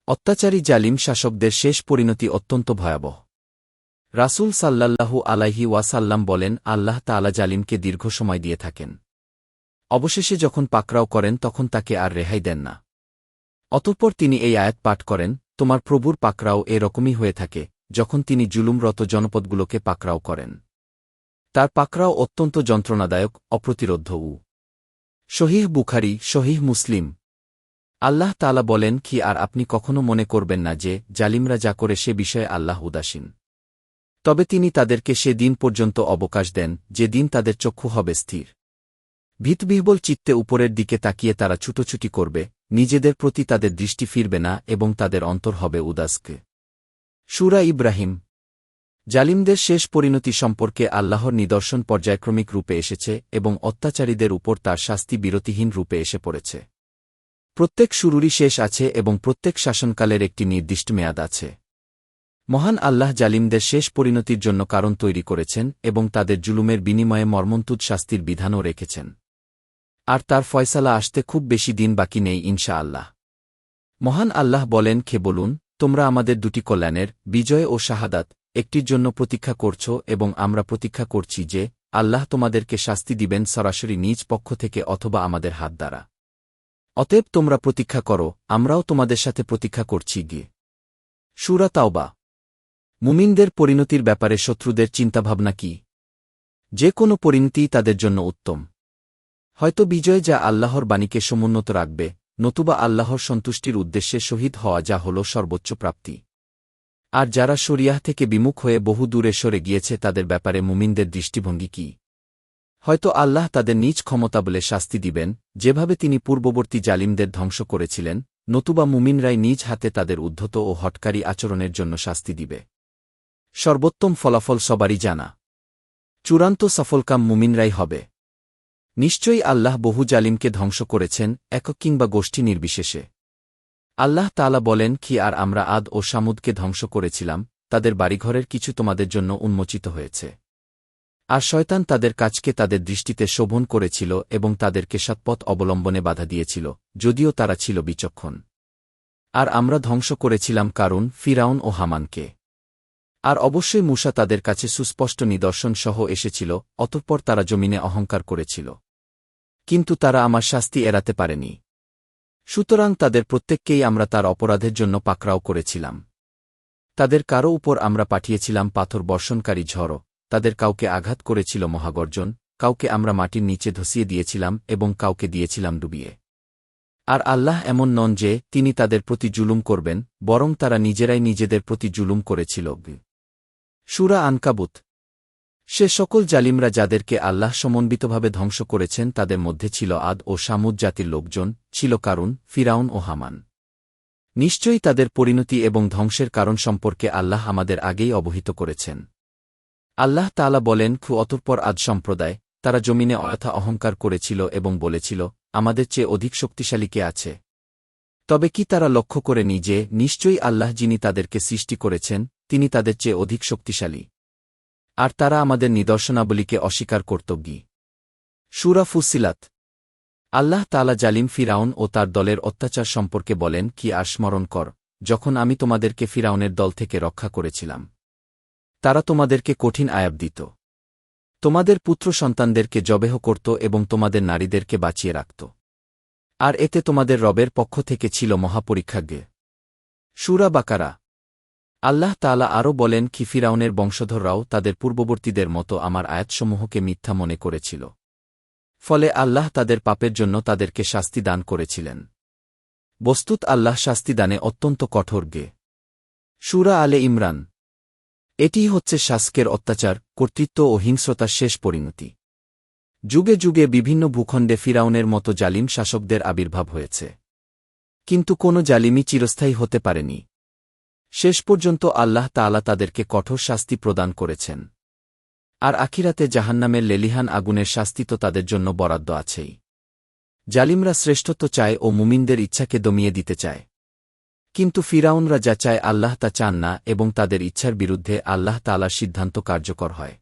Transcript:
অত্যাচারী জালিম শাসকদের শেষ পরিণতি অত্যন্ত ভয়াবহ। রাসূল সাল্লাল্লাহু আলাইহি ওয়াসাল্লাম বলেন, আল্লাহ তাআলা জালিমকে দীর্ঘ সময় দিয়ে থাকেন। অবশেষে যখন পাকড়াও করেন তখন তাকে আর রেহাই দেন না। অতঃপর তিনি এই আয়াত পাঠ করেন, তোমার প্রভুর পাকড়াও এরকমই হয়ে থাকে যখন তিনি জুলুমরত জনপদগুলোকে পাকড়াও করেন। তার পাকড়াও অত্যন্ত যন্ত্রণাদায়ক, অপ্রতিরোধ্য। সহিহ বুখারী, সহিহ মুসলিম। আল্লাহ তাআলা বলেন, কি আর আপনি কখনো মনে করবেন না যে জালিমরা যা করে সে বিষয়ে আল্লাহ উদাসীন? তবে তিনি তাদেরকে সে দিন পর্যন্ত অবকাশ দেন যে দিন তাদের চক্ষু হবে স্থির। ভীতবিহ্বল চিত্তে উপরের দিকে তাকিয়ে তারা ছুটোছুটি করবে, নিজেদের প্রতি তাদের দৃষ্টি ফিরবে না এবং তাদের অন্তর হবে উদাসকে। সূরা ইব্রাহিম। জালিমদের শেষ পরিণতি সম্পর্কে আল্লাহর নিদর্শন পর্যায়ক্রমিক রূপে এসেছে এবং অত্যাচারীদের উপর তার শাস্তি বিরতিহীন রূপে এসে পড়েছে। প্রত্যেক শুরুরই শেষ আছে এবং প্রত্যেক শাসনকালের একটি নির্দিষ্ট মেয়াদ আছে। মহান আল্লাহ জালিমদের শেষ পরিণতির জন্য কারণ তৈরি করেছেন এবং তাদের জুলুমের বিনিময়ে মর্মন্তুদ শাস্তির বিধানও রেখেছেন। আর তার ফয়সালা আসতে খুব বেশি দিন বাকি নেই ইনশাআল্লাহ। মহান আল্লাহ বলেন, খে বলুন, তোমরা আমাদের দুটি কল্যাণের, বিজয় ও শাহাদাত, একটির জন্য প্রতীক্ষা করছ এবং আমরা প্রতীক্ষা করছি যে আল্লাহ তোমাদেরকে শাস্তি দিবেন সরাসরি নিজ পক্ষ থেকে অথবা আমাদের হাত দ্বারা। অতএব তোমরা প্রতীক্ষা করো, আমরাও তোমাদের সাথে প্রতীক্ষা করছি গিয়ে। সূরা তাওবা। মুমিনদের পরিণতির ব্যাপারে শত্রুদের চিন্তাভাবনা কি? যে কোনো পরিণতিই তাদের জন্য উত্তম। হয়তো বিজয় যা আল্লাহর বাণীকে সমুন্নত রাখবে, নতুবা আল্লাহর সন্তুষ্টির উদ্দেশ্যে শহীদ হওয়া যা হল সর্বোচ্চ প্রাপ্তি। আর যারা শরিয়াহ থেকে বিমুখ হয়ে বহু দূরে সরে গিয়েছে তাদের ব্যাপারে মুমিনদের দৃষ্টিভঙ্গি কি? হয়তো আল্লাহ তাদের নিজ ক্ষমতা বলে শাস্তি দিবেন, যেভাবে তিনি পূর্ববর্তী জালিমদের ধ্বংস করেছিলেন, নতুবা মুমিনরাই নিজ হাতে তাদের উদ্ধত ও হটকারী আচরণের জন্য শাস্তি দিবে। সর্বোত্তম ফলাফল সবারই জানা। চূড়ান্ত সফলকাম মুমিনরাই হবে। নিশ্চয়ই আল্লাহ বহু জালিমকে ধ্বংস করেছেন, একক কিংবা গোষ্ঠী নির্বিশেষে। আল্লাহ তাআলা বলেন, কি আর আমরা আদ ও সামুদকে ধ্বংস করেছিলাম, তাদের বাড়িঘরের কিছু তোমাদের জন্য উন্মোচিত হয়েছে। আর শয়তান তাদের কাজকে তাদের দৃষ্টিতে শোভন করেছিল এবং তাদেরকে সৎপথ অবলম্বনে বাধা দিয়েছিল, যদিও তারা ছিল বিচক্ষণ। আর আমরা ধ্বংস করেছিলাম কারুন, ফিরাউন ও হামানকে। আর অবশ্যই মূসা তাদের কাছে সুস্পষ্ট নিদর্শন সহ এসেছিল, অতঃপর তারা জমিনে অহংকার করেছিল। কিন্তু তারা আমার শাস্তি এড়াতে পারেনি। সুতরাং তাদের প্রত্যেককেই আমরা তার অপরাধের জন্য পাকড়াও করেছিলাম। তাদের কারো উপর আমরা পাঠিয়েছিলাম পাথর বর্ষণকারী ঝড়, তাদের কাউকে আঘাত করেছিল মহাগর্জন, কাউকে আমরা মাটির নিচে ধসিয়ে দিয়েছিলাম এবং কাউকে দিয়েছিলাম ডুবিয়ে। আর আল্লাহ এমন নন যে তিনি তাদের প্রতি জুলুম করবেন, বরং তারা নিজেরাই নিজেদের প্রতি জুলুম করেছিল। সূরা আনকাবুত। সে সকল জালিমরা যাদেরকে আল্লাহ সমন্বিতভাবে ধ্বংস করেছেন তাদের মধ্যে ছিল আদ ও সামুদ জাতির লোকজন, ছিল কারুন, ফিরাউন ও হামান। নিশ্চয়ই তাদের পরিণতি এবং ধ্বংসের কারণ সম্পর্কে আল্লাহ আমাদের আগেই অবহিত করেছেন। আল্লাহ তাআলা বলেন, অতঃপর আদ সম্প্রদায়, তারা জমিনে অযথা অহংকার করেছিল এবং বলেছিল, আমাদের চেয়ে অধিক শক্তিশালী কে আছে? তবে কি তারা লক্ষ্য করেনি যে নিশ্চয়ই আল্লাহ যিনি তাদেরকে সৃষ্টি করেছেন তিনি তাদের চেয়ে অধিক শক্তিশালী? আর তারা আমাদের নিদর্শনাবলীকে অস্বীকার করতগি। সূরা ফুসিলাত। আল্লাহ তাআলা জালিম ফিরাউন ও তার দলের অত্যাচার সম্পর্কে বলেন, কি আর স্মরণ কর, যখন আমি তোমাদেরকে ফিরাউনের দল থেকে রক্ষা করেছিলাম। তারা তোমাদেরকে কঠিন আযাব দিত। তোমাদের পুত্র সন্তানদেরকে জবেহ করত এবং তোমাদের নারীদেরকে বাঁচিয়ে রাখত। আর এতে তোমাদের রবের পক্ষ থেকে ছিল মহাপরীক্ষাজ্ঞে। সূরা বাকারা। আল্লাহ তাআলা আরও বলেন, কি ফিরাউনের বংশধররাও তাদের পূর্ববর্তীদের মতো আমার আয়াতসমূহকে মিথ্যা মনে করেছিল। ফলে আল্লাহ তাদের পাপের জন্য তাদেরকে শাস্তি দান করেছিলেন। বস্তুত আল্লাহ শাস্তি দানে অত্যন্ত কঠোরজ্ঞে। সূরা আলে ইমরান। এটিই হচ্ছে শাসকের অত্যাচার, কর্তৃত্ব ও হিংস্রতার শেষ পরিণতি। যুগে যুগে বিভিন্ন ভূখণ্ডে ফিরাউনের মতো জালিম শাসকদের আবির্ভাব হয়েছে, কিন্তু কোনো জালিমই চিরস্থায়ী হতে পারেনি। শেষ পর্যন্ত আল্লাহ তাআলা তাদেরকে কঠোর শাস্তি প্রদান করেছেন। আর আখিরাতে জাহান্নামের লেলিহান আগুনের শাস্তি তো তাদের জন্য বরাদ্দ আছেই। জালিমরা শ্রেষ্ঠত্ব চায় ও মুমিনদের ইচ্ছাকে দমিয়ে দিতে চায়। কিন্তু ফিরাউনরা যা চায় আল্লাহ তা চান না এবং তাদের ইচ্ছার বিরুদ্ধে আল্লাহ তাআলার সিদ্ধান্ত কার্যকর হয়।